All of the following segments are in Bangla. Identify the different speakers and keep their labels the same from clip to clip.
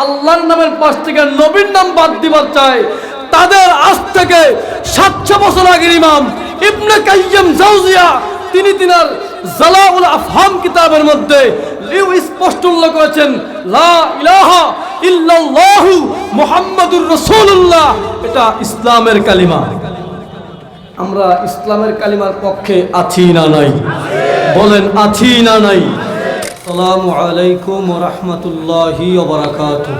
Speaker 1: আল্লাহর নামের পাশ থেকে নবীর নাম বাদ দিবার চায়, তাদের আজ থেকে 700 বছর আগের ইমাম ইবনে কাইয়্যিম জাওজিয়া তিনি তিনার জালাউল আফহাম কিতাবের মধ্যে স্পষ্ট উল্লেখ করেছেন, লা ইলাহা ইল্লাল্লাহু মুহাম্মাদুর রাসূলুল্লাহ, এটা ইসলামের কালিমা। আমরা ইসলামের কালিমার পক্ষে আছি না নাই? বলেন আছি না নাই? আসসালামু আলাইকুম ওয়া রাহমাতুল্লাহি ওয়া বারাকাতুহু।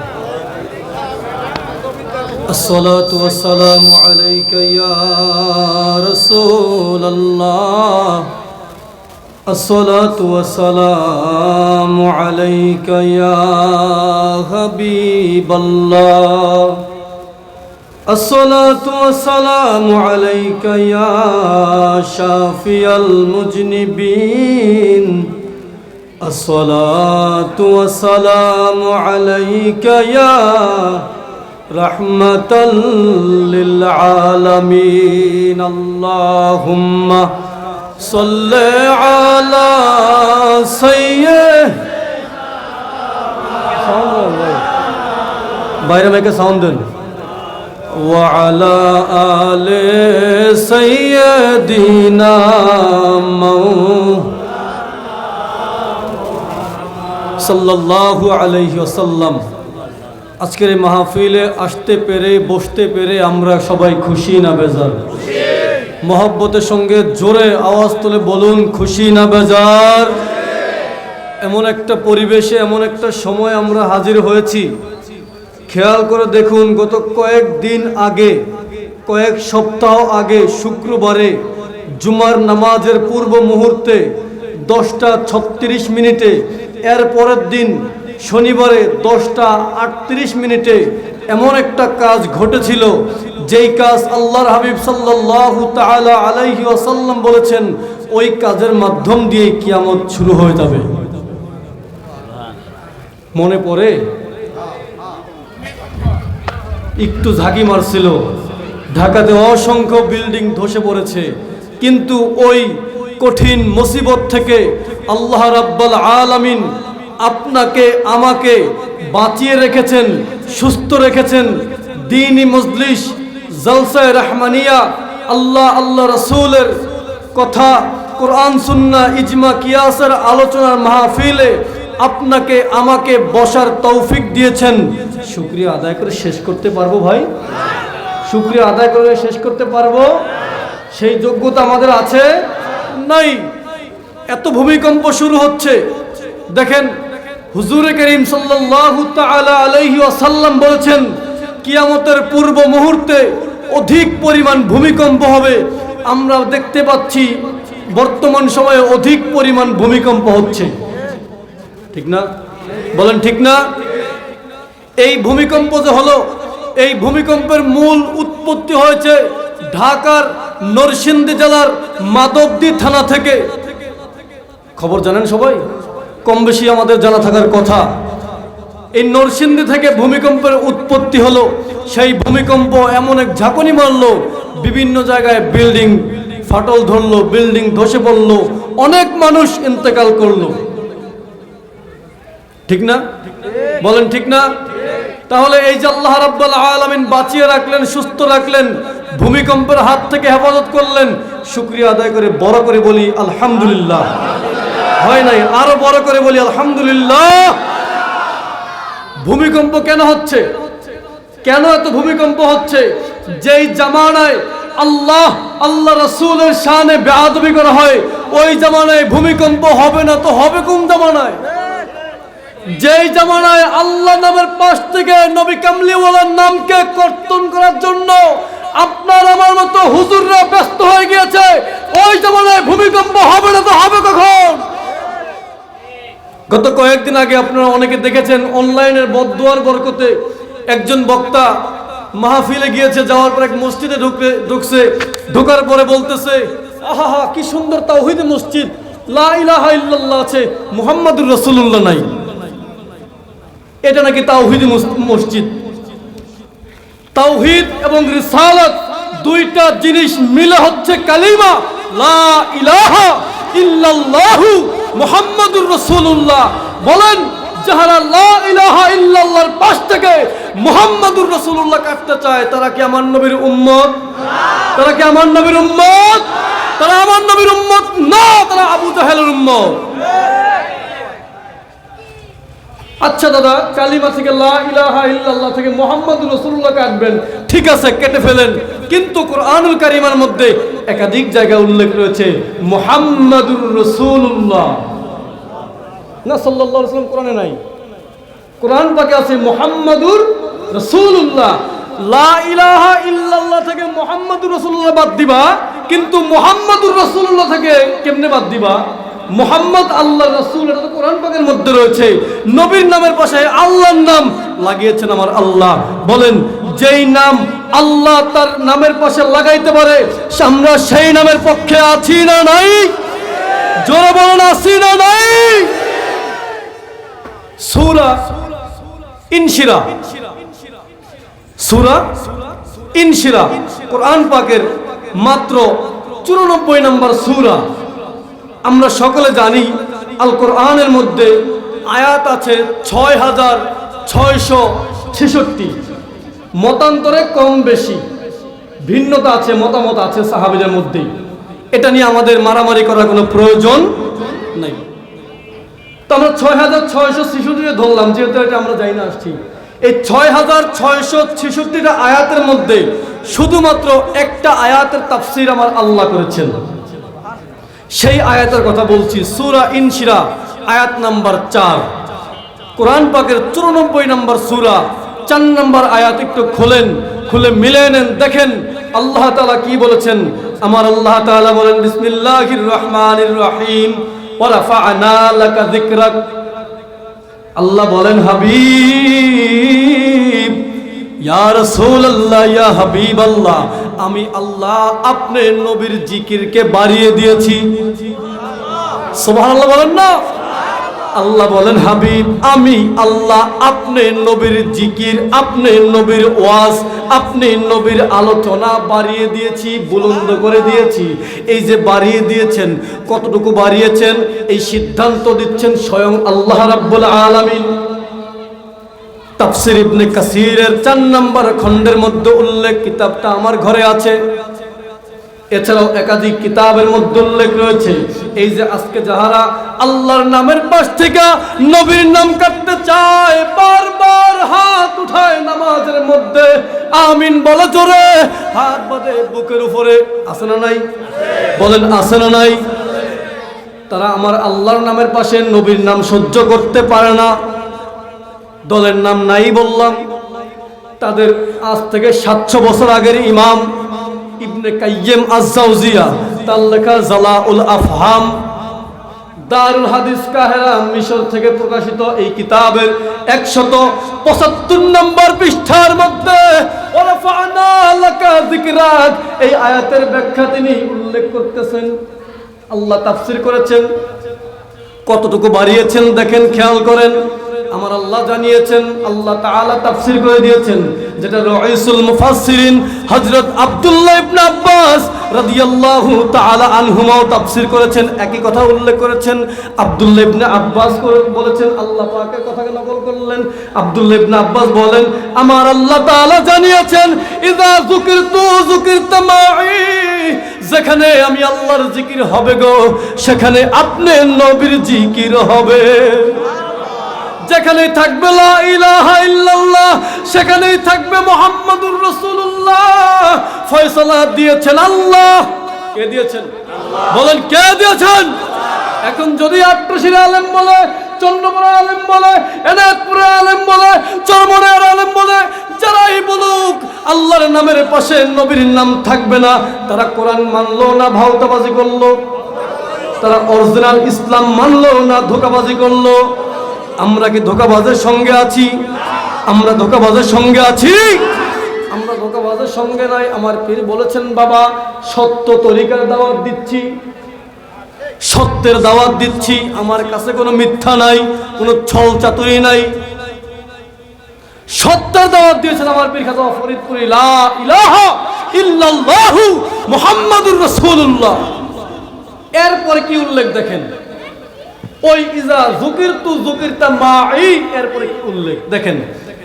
Speaker 1: আসসালাতু ওয়াসসালামু আলাইকা ইয়া রাসূলুল্লাহ, আসসালাতু ওয়াসসালামু আলাইকা ইয়া হাবিবাল্লাহ, আসসালাতু ওয়াসসালামু আলাইকা ইয়া শাফিয়াল মুজনিবিন, আসসালাতু ওয়াসসালামু আলাইকা ইয়া রাহমাতাল লিল আলামিন। আল্লাহুম্মা সাল্লি আলা সাইয়্যিদিনা, বাইরে মাইকে সাউন্ড দেন, ওয়া আলা আলি সাইয়্যিদিনা সাল্লাল্লাহু আলাইহি ওয়াসাল্লাম। আজকের এই মাহফিলে আসতে পেরে বসতে পেরে আমরা সবাই খুশি না বেজার? মহব্বতের সঙ্গে জোরে আওয়াজ তুলে বলুন খুশি না বেজার? এমন একটা পরিবেশে এমন একটা সময় আমরা হাজির হয়েছি, খেয়াল করে দেখুন, গত কয়েকদিন আগে, কয়েক সপ্তাহ আগে শুক্রবারে জুমার নামাজের পূর্ব মুহূর্তে 10টা 36 মিনিটে, এর পরের দিন শনিবারে 10টা 38 মিনিটে এমন একটা কাজ ঘটেছিল, যেই কাজ আল্লাহর হাবিব সাল্লাল্লাহু তাআলা আলাইহি ওয়াসাল্লাম বলেছেন ওই কাজের মাধ্যম দিয়ে কিয়ামত শুরু হয়ে যাবে। মনে পড়ে? একটু ঝাঁকি মারছিল, ঢাকাতে অসংখ্য বিল্ডিং ধসে পড়েছে, কিন্তু ওই কঠিন মুসিবত থেকে আল্লাহ রাব্বুল আলামিন আপনাকে আমাকে বাঁচিয়ে রেখেছেন, সুস্থ রেখেছেন। দ্বীনি মজলিস, জলসায়ে রহমানিয়া, আল্লাহ রাসূলের কথা, কোরআন সুন্নাহ ইজমা কিয়াসের আলোচনার মাহফিলে আপনাকে আমাকে বসার তৌফিক দিয়েছেন। শুকরিয়া আদায় করে শেষ করতে পারবো ভাই? শুকরিয়া আদায় করে শেষ করতে পারবো? সেই যোগ্যতা আমাদের আছে? নাই। এত ভূমিকম্প শুরু হচ্ছে, দেখেন হুজুরে করিম সাল্লাল্লাহু তাআলা আলাইহি ওয়াসাল্লাম বলেছেন কিয়ামতের পূর্ব মুহূর্তে অধিক পরিমাণ ভূমিকম্প হবে। আমরা দেখতে পাচ্ছি বর্তমান সময়ে অধিক পরিমাণ ভূমিকম্প হচ্ছে, ঠিক না? বলেন ঠিক না? এই ভূমিকম্প যে হলো, এই ভূমিকম্পের মূল উৎপত্তি হয়েছে ঢাকার নরসিংদী জেলার মাধবদী থানা থেকে। খবর জানেন সবাই? কম বেশি আমাদের জানা থাকার কথা। এই নরসিংদী থেকে ভূমিকম্পের উৎপত্তি হলো। সেই ভূমিকম্প এমন এক ঝাঁকুনি মারলো, বিভিন্ন জায়গায় বিল্ডিং ফাটল ধরলো, বিল্ডিং ধসে পড়লো, অনেক মানুষ ইন্তেকাল করলো, ঠিক না? বলেন ঠিক না? তাহলে এই যে আল্লাহ রাব্বুল আলামিন বাঁচিয়ে রাখলেন, সুস্থ রাখলেন, ভূমিকম্পের হাত থেকে হেফাজত করলেন, শুকরিয়া আদায় করে বড় করে বলি আলহামদুলিল্লাহ। হয় নাই? আরো বড় করে বলি আলহামদুলিল্লাহ। ভূমিকম্প কেন হচ্ছে? কেন এত ভূমিকম্প হচ্ছে? যেই জামানায় আল্লাহ রাসূলের শানে বেয়াদবি করা হয়, ওই জামানায় ভূমিকম্প হবে না তো হবে কোন জামানায়? যেই জামানায় আল্লাহ নামের পাশ থেকে নবী কামলিওয়ালার নামকে কর্তন করার জন্য আপনার আমার মতো হুজুররা ব্যস্ত হয়ে গিয়েছে, ওই জামানায় ভূমিকম্প হবে না তো হবে কখন? গত কয়েকদিন আগে আপনারা অনেকে দেখেছেন অনলাইনের বদদুয়ার বরকতে একজন বক্তা মাহফিলে গিয়েছে, যাওয়ার পর এক মসজিদে ঢুকছে, ঢোকার পরে বলতেছে আহা কি সুন্দর তাওহীদ মসজিদ, লা ইলাহা ইল্লাল্লাহ আছে, মুহাম্মাদুর রাসূলুল্লাহ নাই। এটা নাকি তাওহীদ মসজিদ। তাওহীদ এবং রিসালাত দুইটা জিনিস মিলে হচ্ছে কালিমা লা ইলাহা ইল্লাল্লাহু মুহাম্মাদুর রাসূলুল্লাহ। বলেন যারা লা ইলাহা ইল্লাল্লাহর পাশ থেকে মুহাম্মাদুর রাসূলুল্লাহ কাটতে চায়, তারা কি আমার নবীর উম্মত? তারা কি আমার নবীর উম্মত? তারা আমার নবীর উম্মত না, তারা আবু জাহেলের উম্মত। আচ্ছা দাদা, কালিমা থেকে লা ইলাহা ইল্লাল্লাহ থেকে মুহাম্মাদুর রাসূলুল্লাহ কাটবেন, ঠিক আছে কেটে ফেলেন, কিন্তু কোরআনুল কারীমের মধ্যে একাধিক জায়গায় উল্লেখ রয়েছে মুহাম্মাদুর রাসূলুল্লাহ, না সাল্লাল্লাহু আলাইহি ওয়াসাল্লাম কোরআনে নাই। কোরআন পাকে আছে মুহাম্মাদুর রাসূলুল্লাহ। লা ইলাহা ইল্লাল্লাহ থেকে মুহাম্মাদুর রাসূলুল্লাহ বাদ দিবা, কিন্তু মুহাম্মাদুর রাসূলুল্লাহ থেকে কেমনে বাদ দিবা? মুহাম্মদ আল্লাহর রাসূল, এটা তো কোরআন পাকের মধ্যে রয়েছে। নবীর নামের পাশে আল্লাহর নাম লাগিয়েছেন আমার আল্লাহ। বলেন, যেই নাম আল্লাহ তার নামের পাশে লাগাইতে পারে, আমরা সেই নামের পক্ষে আছি না নাই? জোরে বলেন, আছি না নাই? সূরা ইনশিরা, সূরা ইনশিরা কোরআন পাকের মাত্র 94 নম্বর সূরা। আমরা সকলে জানি আল কোরআনের মধ্যে আয়াত আছে 6666, মতান্তরে কম বেশি ভিন্নতা আছে, মতামত আছে সাহাবীদের মধ্যে। এটা নিয়ে আমাদের মারামারি করার কোনো প্রয়োজন নাই। তো আমরা 6666 ধরলাম, যেহেতু এটা আমরা যাই না আসছি। এই 6666টা আয়াতের মধ্যে শুধুমাত্র একটা আয়াতের তাফসীর আমার আল্লাহ করেছেন। সেই আয়াতের কথা বলছি, সূরা ইনশিরা আয়াত নাম্বার 4, কোরআন পাকের 94 নম্বর সূরা 4 নম্বর আয়াত। একটু খুলে মিলে নেন, দেখেন আল্লাহ তাআলা কি বলেছেন। আমার আল্লাহ তাআলা বলেন, বিসমিল্লাহির রহমানির রহিম, ওয়া রাফা'না লাকা যিকরাক। আল্লাহ বলেন, হাবিব, ইয়া রাসূলুল্লাহ, ইয়া হাবিবাল্লাহ, আমি আল্লাহ আপনার নবীর জিকিরকে বাড়িয়ে দিয়েছি। সুবহানাল্লাহ বলেন না? আল্লাহ বলেন, হাবিব, আমি আল্লাহ আপনার নবীর জিকির, আপনার নবীর ওয়াজ, আপনার নবীর আলোচনা বাড়িয়ে দিয়েছি, বুলন্দ করে দিয়েছি। এই যে বাড়িয়ে দিয়েছেন, কতটুকু বাড়িয়েছেন এই সিদ্ধান্ত দিচ্ছেন স্বয়ং আল্লাহ রাব্বুল আলামিন। তাফসীর ইবনে কাসিরের 4 নম্বর খণ্ডের মধ্যে উল্লেখ, কিতাবটা আমার ঘরে আছে। এছাড়াও একাধিক কিতাবের মধ্যে উল্লেখ রয়েছে। এই যে আজকে যাহারা আল্লাহর নামের পাশ থেকে নবীর নাম কাটতে চায়, বারবার হাত উঠায় নামাজের মধ্যে, আমিন বলে জোরে, হাত বাঁধে বুকের উপরে, আছে না নাই? বলেন, আছে না নাই? তারা আমার আল্লাহর নামের পাশে নবীর নাম সহ্য করতে পারে না। দলের নাম নাই বললাম। তাদের আজ থেকে 700 বছর আগের ইমাম ইবনে কাইয়িম আজ-জাওজিয়া, তার লেখা জালাউল আফহাম, দারুল হাদিস কাহেরা, মিশর থেকে প্রকাশিত এই কিতাবের 175 নম্বর পৃষ্ঠার মধ্যে ওয়া রাফা'না লাকা যিকরাক, এই আয়াতের ব্যাখ্যা তিনি উল্লেখ করতেছেন। আল্লাহ তাফসীর করেছেন, কতটুকু বাড়িয়েছেন দেখেন, খেয়াল করেন। আমার আল্লাহ জানিয়েছেন, আল্লাহ তাআলা তাফসীর করে দিয়েছেন, যেটা রাইসুল মুফাসসিরিন হযরত আব্দুল্লাহ ইবনে আব্বাস রাদিয়াল্লাহু তাআলা আনহুমাও তাফসীর করেছেন, একই কথা উল্লেখ করেছেন। আব্দুল্লাহ ইবনে আব্বাস বলেছেন, আল্লাহ পাকের কথাকে নকল করলেন। আব্দুল্লাহ ইবনে আব্বাস বলেন, আমার আল্লাহ তাআলা জানিয়েছেন, ইযা যুকিরতু যুকিরতা মা'i, যেখানে আমি আল্লাহর জিকির হবে গো, সেখানে আপনার নবীর জিকির হবে। যেখানেই থাকবে লা ইলাহা ইল্লাল্লাহ, সেখানেই থাকবে মুহাম্মাদুর রাসূলুল্লাহ। ফয়সালা দিয়েছেন আল্লাহ। কে দিয়েছেন? বলেন, কে দিয়েছেন? এখন যদি আট্রসির আলেম বলে, চন্দ্রপুরের আলেম বলে, এনায়তপুরের আলেম বলে, চরমনের আলেম বলে, যারাই বলুক আল্লাহর নামের পাশে নবীর নাম থাকবে না, তারা কোরআন মানলো না ভাওতাবাজি করলো, তারা অরিজিনাল ইসলাম মানলো না ধোঁকাবাজি করলো। আমরা কি ধোঁকাবাজের সঙ্গে আছি? আমরা ধোঁকাবাজের সঙ্গে আছি? আমরা ধোঁকাবাজের সঙ্গে নাই। আমার পীর বলেছেন, বাবা সত্য তরিকার দাওয়াত দিচ্ছি, সত্যের দাওয়াত দিচ্ছি, আমার কাছে কোনো মিথ্যা নাই, কোনো ছল চাতুরি নাই। সত্যের দাওয়াত দিয়েছেন আমার পীর খাজা ফরিদপুরি, লা ইলাহা ইল্লাল্লাহু মুহাম্মাদুর রাসূলুল্লাহ। এরপর কি উল্লেখ দেখেন, ওই ইজা যুকিরতু যুকিরতা মা'i, এরপরে কি উল্লেখ দেখেন।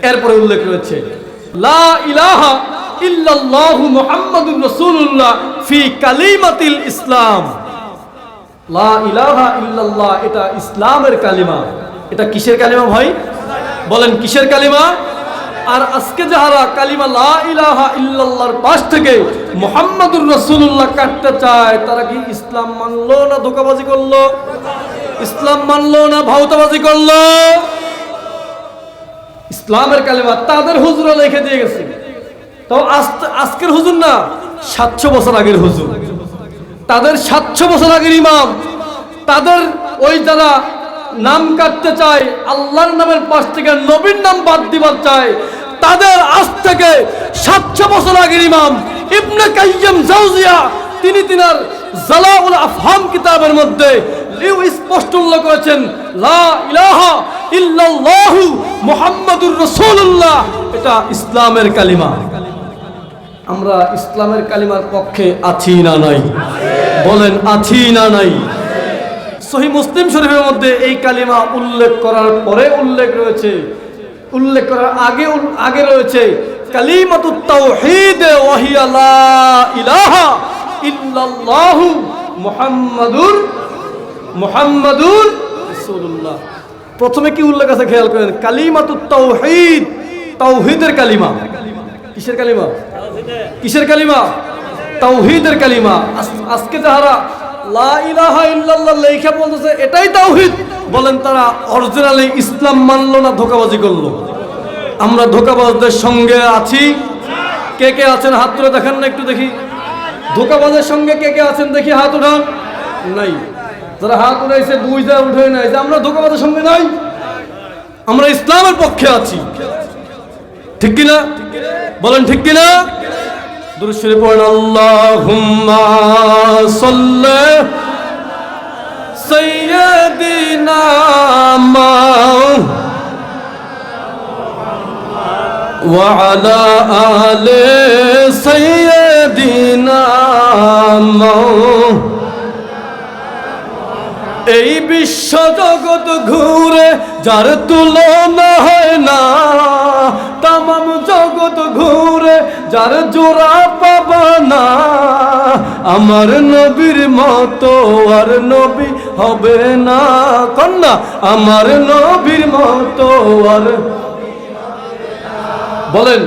Speaker 1: এরপরে উল্লেখ রয়েছে লা ইলাহা ইল্লাল্লাহু মুহাম্মাদুর রাসূলুল্লাহ ফি কালিমাতিল ইসলাম। লা ইলাহা ইল্লাল্লাহ এটা ইসলামের কালিমা। এটা কিসের কালিমা ভাই? বলেন কিসের কালিমা? আর আজকে যারা কালিমা লা ইলাহা ইল্লাল্লাহর পাশ থেকে মুহাম্মাদুর রাসূলুল্লাহ কাটতে চায়, তারা কি ইসলাম মানলো না ধোঁকাবাজি করলো? ইসলাম মানলো না ভাউতাবাজি করলো? ইসলামের কালিমা তাদের হুজুরা লিখে দিয়ে গেছে। তো আজকের হুজুর না, 700 বছর আগের হুজুর, তাদের 700 বছর আগের ইমাম, তাদের ওই যারা নাম কাটতে চায়, আল্লাহর নামের পাশ থেকে নবীর নাম বাদ দিবার চায়, তাদের আজ থেকে 700 বছর আগের ইমাম ইবনে কাইয়্যিম জাওজিয়া তিনি তিনার জালাউল আফহাম কিতাবের মধ্যে স্পষ্ট উল্লেখ করেছেন লা ইলাহা ইল্লাল্লাহু মুহাম্মাদুর রাসূলুল্লাহ এটা ইসলামের কালিমা। আমরা ইসলামের কালিমার পক্ষে আছি না নাই? বলেন আছি না নাই? সহিহ মুসলিম শরীফের মধ্যে এই কালিমা উল্লেখ করার পরে উল্লেখ রয়েছে, উল্লেখ করার আগে রয়েছে কালিমাতুত তাওহীদ ওয়া হিয়া লা ইলাহা ইল্লাল্লাহু মুহাম্মাদুর রাসূলুল্লাহ। প্রথমে কি উল্লেখ আছে খেয়াল করেন, কালিমাতুত তাওহীদ, তাওহীদের কালিমা। কিসের কালিমা? কিসের কালিমা? তাওহীদের কালিমা। আজকে যারা লা ইলাহা ইল্লাল্লাহ লেখা বলতেছে এটাই তাওহীদ, বলেন তারা অরিজিনালি ইসলাম মানলো না ধোঁকাবাজি করলো? আমরা ধোঁকাবাজদের সঙ্গে আছি? কে কে আছেন হাত তুলে দেখান না একটু দেখি। ধোঁকাবাজের সঙ্গে কে কে আছেন দেখি হাত উঠান। নাই। যারা হাত উঠাইছে বুঝতে উঠে নাই যে আমরা ধোঁকাবাজের সঙ্গে নাই, আমরা ইসলামের পক্ষে আছি। ঠিক কিনা? বলেন ঠিক কিনা? দুরূদ শরীফ পড়েন আল্লাহুম্মা সাল্লি সাইয়্যিদিনা ওয়া আলা আলি সাইয়্যিদিনা। এই বিশ্ব জগৎ ঘুরে যার তুলনা হয় না, তামাম জগৎ ঘুরে যার জোড়া পাবা না, আমার নবীর মতো আর নবী হবে না। কন্যা আমার নবীর মতো আর। বলেন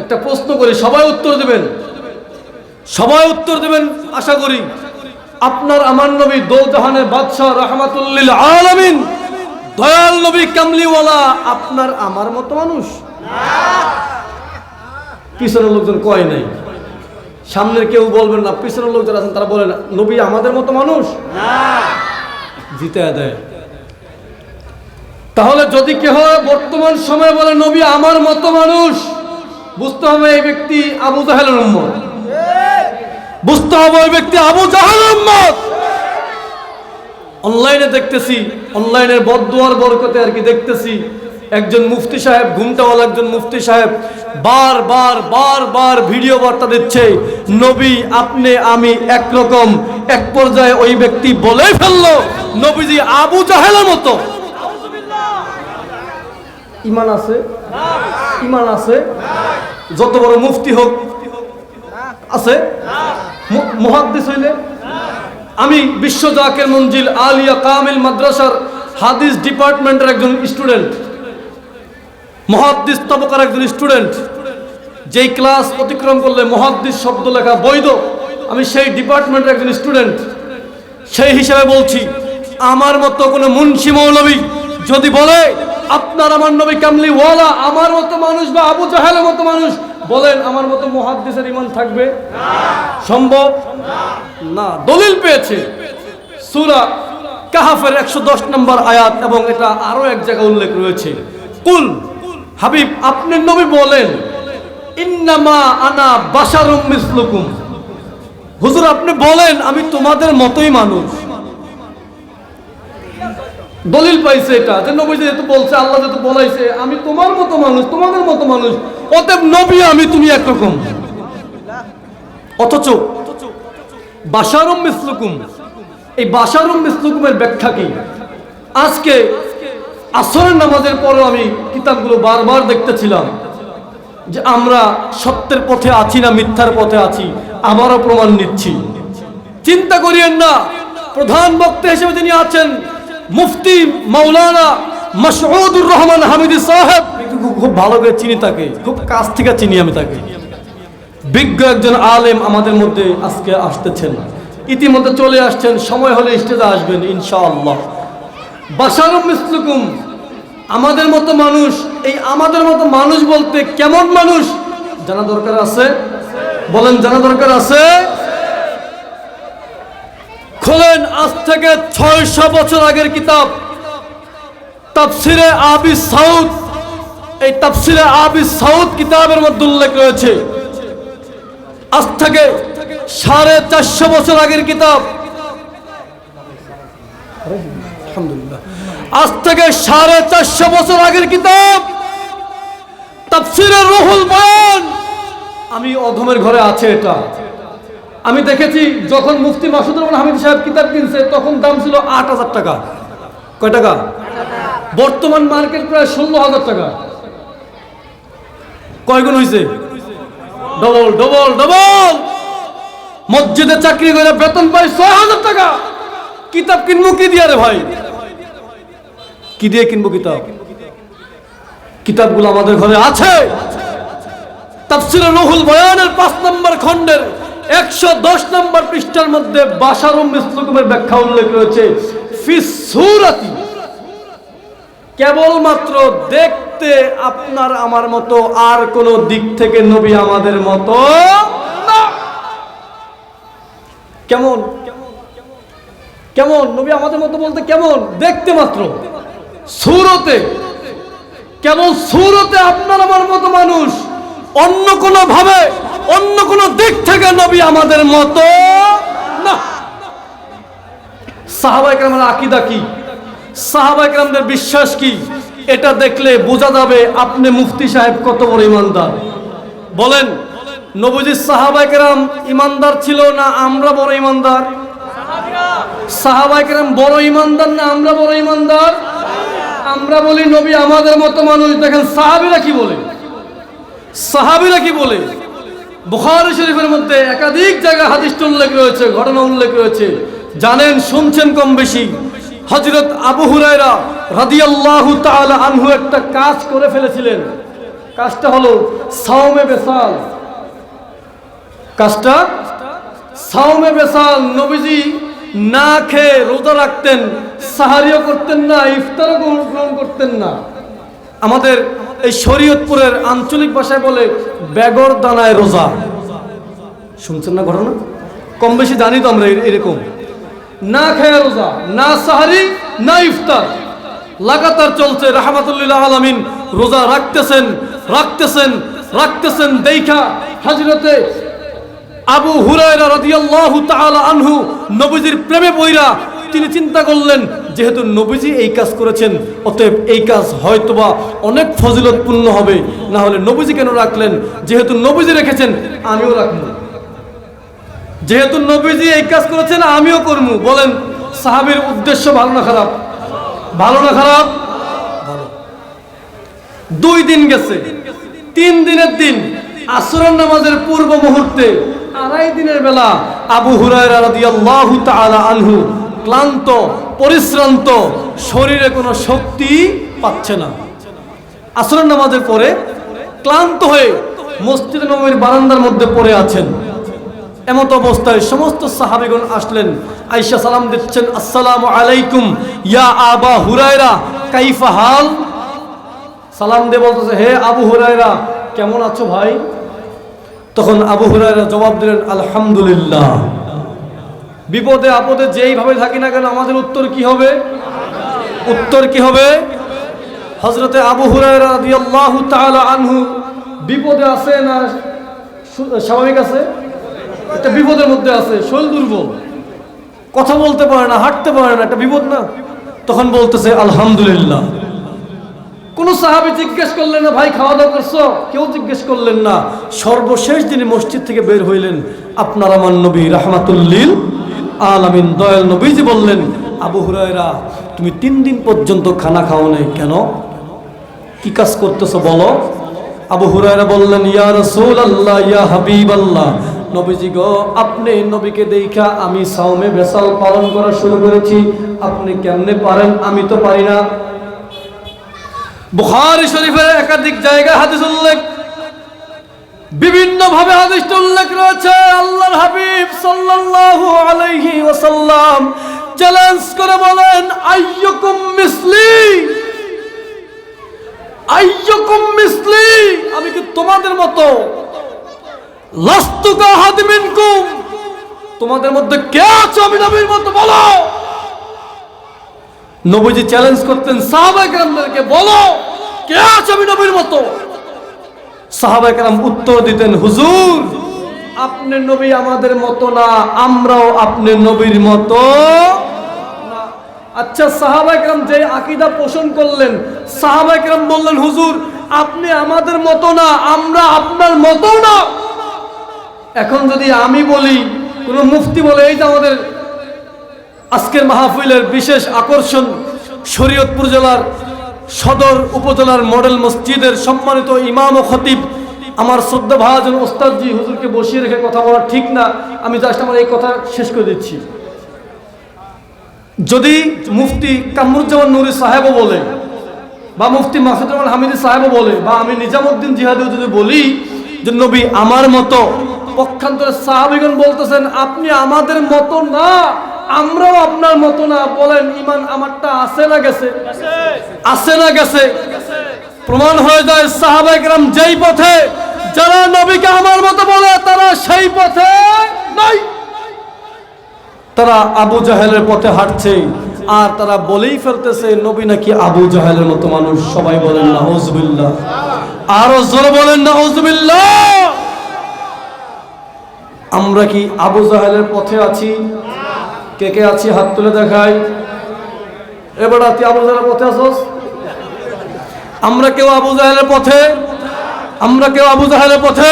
Speaker 1: একটা প্রশ্ন করি, সবাই উত্তর দেবেন, সবাই উত্তর দেবেন আশা করি। আপনার আমার নবী দোজাহানের বাদশাহ রাহমাতুল লিল আলামিন দয়াল নবী কামলিওয়ালা আপনার আমার মতো মানুষ? পিছনের লোকজন কয় নাই, সামনের কেউ বলবেন না, পিছনের লোকজন আছেন তারা বলে না নবী আমাদের মতো মানুষ জিতে দেয়। তাহলে যদি কেহ বর্তমান সময়ে বলে নবী আমার মতো মানুষ, বুঝতে হবে এই ব্যক্তি আবু জাহেলের উম্মত, বুঝতে হবে ওই ব্যক্তি আবু জাহেলের উম্মত। অনলাইনে দেখতেছি, অনলাইনের বদদুয়ার বরকতে আর কি দেখতেছি, একজন মুফতি সাহেব, ঘুমটাওয়ালা একজন মুফতি সাহেব বারবার ভিডিও বার্তা দিচ্ছে নবী আপনি আমি একরকম। এক পর্যায়ে ওই ব্যক্তি বলেই ফেললো নবীজি আবু জাহেলের মতো। ইমান আছে? ইমান আছে? যত বড় মুফতি হোক আছে? মুহাদ্দিস হইলে? আমি বিশ্ব জাকের মঞ্জিল আলিয়া কামিল মাদ্রাসার হাদিস ডিপার্টমেন্টের একজন স্টুডেন্ট, মুহাদ্দিস তবকার একজন স্টুডেন্ট। যেই ক্লাস অতিক্রম করলে মুহাদ্দিস শব্দ লেখা বৈধ, আমি সেই ডিপার্টমেন্টের একজন স্টুডেন্ট। সেই হিসাবে বলছি, আমার মতো কোনো মুন্সি মৌলবী যদি বলে আপনার আমার নবী কামলিওয়ালা আমার মতো মানুষ বা আবু জাহেলের মতো মানুষ, বলেন আমার মতো মুহাদ্দিসের ঈমান থাকবে? সম্ভব না। দলিল পেয়েছে সূরা কাহফের 110 নম্বর আয়াত, এবং এটা আরো এক জায়গায় উল্লেখ রয়েছে। কুল হাবিব আপনি নবী বলেন ইন্নামা আনা বাশারুম মিসলুকুম, হুজুর আপনি বলেন আমি তোমাদের মতোই মানুষ। দলিল পাইছে এটা যে নবী যেহেতু বলছে, আল্লাহ যেহেতু বলাইছে আমি তোমার মতো মানুষ, তোমাদের মতো মানুষ, অতএব নবী আমি তুমি একরকম। অথচ বাশারুম মিসলুকুম, এই বাশারুম মিসলুকুমের ব্যাখ্যা কি? আজকে আসরের নামাজের পরেও আমি কিতাবগুলো বারবার দেখতেছিলাম যে আমরা সত্যের পথে আছি না মিথ্যার পথে আছি, আবারও প্রমাণ নিচ্ছি। চিন্তা করিয়েন না, প্রধান বক্তা হিসেবে যিনি আছেন মুফতি মাওলানা মাসউদুর রহমান হামিদি সাহেব, খুব ভালো করে চিনি তাকে, খুব কাছ থেকে চিনি আমি তাকে। বিজ্ঞ একজন আলেম আমাদের মধ্যে আজকে আসতেছেন, ইতিমধ্যে চলে আসছেন, সময় হলে স্টেজে আসবেন ইনশাআল্লাহ। বাশারুম মিসলুকুম, আমাদের মতো মানুষ। এই আমাদের মতো মানুষ বলতে কেমন মানুষ জানা দরকার আছে? বলেন, জানা দরকার আছে? খোলেন আজ থেকে 600 বছর আগের কিতাব তাফসিরে আবি সাউদ। এই তাফসিরে আবি সাউদ কিতাবের মধ্যে উল্লেখ রয়েছে, আজ থেকে 450 বছর আগের কিতাব, আলহামদুলিল্লাহ, আজ থেকে 450 বছর আগের কিতাব তাফসিরে রুহুল বয়ান। আমি অধমের ঘরে আছে এটা, আমি দেখেছি যখন মুফতি মাসুদুর রহমান হামিদ সাহেব কিতাব কিনছে তখন দাম ছিল 8,000 টাকা। কয় টাকা? বর্তমান মার্কেট প্রায় 16,000 টাকা। কয় গুণ হয়েছে? Double double double. মসজিদে চাকরি করে বেতন পাই 6,000 টাকা। কিতাব কিনবো কি দিয়ে রে ভাই? কি দিয়ে কিনবো কিতাব? কিতাবগুলো আমাদের ঘরে আছে। তাফসিরে রুহুল বয়ানের 5 নম্বর খণ্ডের 110 নম্বর পৃষ্ঠার মধ্যে বাশারুম মিসলুকুমের ব্যাখ্যা উল্লেখ রয়েছে। ফিস সূরাতি, কেবলমাত্র দেখতে আপনার আমার মতো, আর কোন দিক থেকে নবী আমাদের মতো না। কেমন? কেমন নবী আমাদের মতো বলতে কেমন? দেখতে মাত্র, সূরতে, কেবল সূরতে আপনার আমার মতো মানুষ, অন্য কোনো ভাবে, অন্য কোনো দিক থেকে নবী আমাদের মতো না। সাহাবায়ে কেরামের আকীদা কি, সাহাবায়ে কেরামদের বিশ্বাস কি, এটা দেখলে বোঝা যাবে আপনি মুফতি সাহেব কত বড় ইমানদার। বলেন, নবীজির সাহাবায়ে কেরাম ইমানদার ছিল না আমরা বড় ইমানদার? সাহাবায়ে কেরাম বড় ইমানদার না আমরা বড় ইমানদার? আমরা বলি নবী আমাদের মতো মানুষ, দেখেন সাহাবীরা কি বলে, সাহাবীরা কি বলে। বুখারী শরীফের মধ্যে একাধিক জায়গায় হাদিস উল্লেখ রয়েছে, ঘটনা উল্লেখ রয়েছে, জানেন, শুনছেন কম বেশি। হযরত আবু হুরায়রা রাদিয়াল্লাহু তাআলা আনহু একটা কাজ করে ফেলেছিলেন। কাজটা হলো সাওমে বেসাল। কাজটা সাওমে বেসাল। নবীজি না খেয়ে রোজা রাখতেন, সাহারিও করতেন না, ইফতারও গ্রহণ করতেন না। আমাদের এই শরীয়তপুরের আঞ্চলিক ভাষায় বলে বেগর দানায় রোজা। শুনছেন না ঘটনা? কম বেশি জানি তো আমরা এরকম। না খেয়ে রোজা, না সাহারি না ইফতার, লাগাতার চলছে। রাহমাতুল্লিল আলামিন রোজা রাখতেছেন রাখতেছেন রাখতেছেন। দেখা হযরতে আবু হুরায়রা রাদিয়াল্লাহু তাআলা আনহু নবীজির প্রেমে পড়া তিনি চিন্তা করলেন, যেহেতু নবীজি এই কাজ করেছেন, অতএব এই কাজ হয়তোবা অনেক ফজিলতপূর্ণ হবে, না হলে নবীজি কেন রাখলেন? যেহেতু নবীজি রেখেছেন আমিও রাখবো, যেহেতু নবীজি এই কাজ করেছেন আমিও করবো। বলেন, সাহাবীর উদ্দেশ্য ভালো না খারাপ? ভালো না খারাপ? ভালো। 2 দিন গেছে, 3 দিনের দিন আসরের নামাজের পূর্ব মুহূর্তে 2.5 দিনের বেলা আবু হুরায়রা রাদিয়াল্লাহু তাআলা আনহু ক্লান্ত, পরিশ্রান্ত, শরীরে কোনো শক্তি পাচ্ছে না। আসরের নামাজের পরে ক্লান্ত হয়ে মসজিদে নববীর বারান্দার মধ্যে পড়ে আছেন। এমত অবস্থায় সমস্ত সাহাবীগণ আসলেন, আয়েশা সালাম দিচ্ছেন, আসসালামু আলাইকুম ইয়া আবা হুরায়রা কাইফা হাল। সালাম দিয়ে বলতেছে, হে আবু হুরায়রা কেমন আছো ভাই? তখন আবু হুরায়রা জবাব দিলেন, আলহামদুলিল্লাহ। বিপদে আপদে যেইভাবে থাকি না কেন আমাদের উত্তর কি হবে? উত্তর কি হবে? হযরতে আবু হুরায়রা রাদিয়াল্লাহু তাআলা আনহু বিপদে আছে না স্বাভাবিক আছে? একটা বিপদের মধ্যে আছে, শরীর দুর্বল, কথা বলতে পারে না, হাঁটতে পারে না, একটা বিপদ না? তখন বলতেছে আলহামদুলিল্লাহ। কোন সাহাবী জিজ্ঞেস করলেন না, ভাই খাওয়া দাওয়া করছো? কেউ জিজ্ঞেস করলেন না। সর্বশেষ দিনে মসজিদ থেকে বের হইলেন আপনার আমার নবী রাহমাতুল লিল আলামিন দয়াল নবীজি বললেন, আবু হুরায়রা তুমি 3 দিন পর্যন্ত খানা খাও নাই কেন? কি কাজ করতেছো বলো? আবু হুরায়রা বললেন, ইয়া রাসূলুল্লাহ, ইয়া হাবিবাল্লাহ, নবীজি গো, আপনি নবীকে দেখা আমি সাওমে বেসাল পালন করা শুরু করেছি। আপনি কেমনে পারেন? আমি তো পারি না। বুখারী শরীফের একাধিক জায়গায় হাদিস উল্লেখ, বিভিন্ন ভাবে হাদিসটা উল্লেখ রয়েছে। আল্লাহর হাবিব সাল্লাল্লাহু আলাইহি ওয়াসাল্লাম চ্যালেঞ্জ করে বলেন, আইয়ুকুম মিসলি, আইয়ুকুম মিসলি, আমি কি তোমাদের মতো? লাস্তু কাহাদ মিনকুম, তোমাদের মধ্যে কে আছে আমি নবীর মতো বলো। নবীজি চ্যালেঞ্জ করতেন সাহাবায়ে কেরামদেরকে, বলো কে আছে আমি নবীর মতো। সাহাবায়ে কেরাম উত্তর দিতেন, হুজুর আপনি নবী আমাদের মতো না, আমরাও আপনি নবীর মতো না। আচ্ছা, সাহাবায়ে কেরাম যে আকীদা পোষণ করলেন, সাহাবায়ে কেরাম বললেন, হুজুর আপনি আমাদের মতো না, আমরা আপনার মতো না। এখন যদি আমি বলি, কোন মুফতি বলে, এই যে আমাদের আজকের মাহফিলের বিশেষ আকর্ষণ, শরীয়তপুর জেলার সদর উপজেলার মডেল মসজিদের সম্মানিত ইমাম ও খতিব আমার শ্রদ্ধা ভাজন ওস্তাদজি হুজুরকে বসিয়ে রেখে কথা বলা ঠিক না। আমি জাস্ট আমার এই কথা শেষ করে দিচ্ছি। যদি মুফতি কামরুজ্জামান নুরি সাহেবও বলে, বা মুফতি মাসুদুর রহমান হামিদি সাহেবও বলে, বা আমি নিজামুদ্দিন জিহাদিও যদি বলি যে নবী আমার মতো, পক্ষান্তরে সাহাবীগণ বলতেছেন আপনি আমাদের মতো না, আমরাও আপনার মতো না, বলেন ঈমান আমারটা আছে না গেছে? আছে না গেছে? প্রমাণ হয়ে যায় সাহাবায়ে কেরাম যেই পথে, যারা নবীকে আমার মতো বলে তারা সেই পথে নাই, তারা আবু জাহেলের পথে হাঁটছে। আর তারা বলেই ফেলতেছে নবী নাকি আবু জাহেলের মতো মানুষ। সবাই বলেন নাউজুবিল্লাহ, আরো জোরে বলেন নাউজুবিল্লাহ। আমরা কি আবু জাহেলের পথে আছি? কে কে আছি হাত তুলে দেখাই। এবার তুই আবু জাহেলের পথে আছোস? আমরা কেউ আবু জাহেলের পথে? আমরা কেউ আবু জাহেলের পথে?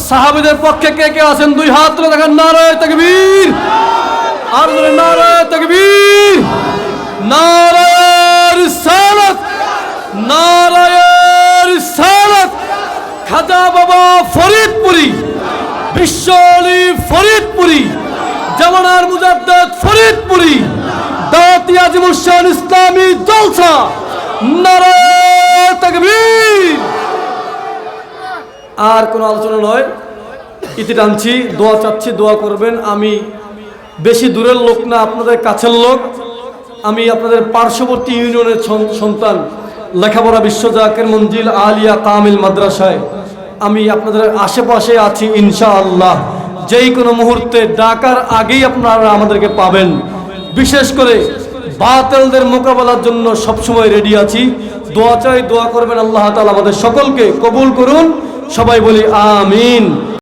Speaker 1: সাহাবীদের পক্ষে কে কে আছেন? 2 হাত তুলে দেখান। নারায়ে তাকবীর, আর বলেন নারায়ে তাকবীর, নারায়ে রিসালাত, নারায়ে রিসালাত। খাজা বাবা ফরিদপুরি, বিশ্ব আলী ফরিদপুরি, জামানার মুজাদ্দেদ ফরিদপুরি, দাওয়াতি আজিমুল শান ইসলামী জলসা, নারায়ে তাকবীর। আর কোনো আলোচনা নয়, ইতি টানছি, দোয়া চাচ্ছি, দোয়া করবেন। আমি বেশি দূরের লোক না, আপনাদের কাছের লোক। আমি আপনাদের পার্শ্ববর্তী ইউনিয়নের সন্তান, লেখাপড়া বিশ্ব জাকের মঞ্জিল আলিয়া কামিল মাদ্রাসায় আমি আপনাদের আশেপাশে আছি ইনশাআল্লাহ। যেই কোনো মুহূর্তে ডাকার আগেই আপনারা আমাদেরকে পাবেন। বিশেষ করে বাতিলদের মোকাবেলার জন্য সবসময় রেডি আছি। দোয়া চাই, দোয়া করবেন। আল্লাহ তাআলা আমাদের সকলকে কবুল করুন। সবাই বলি আমিন।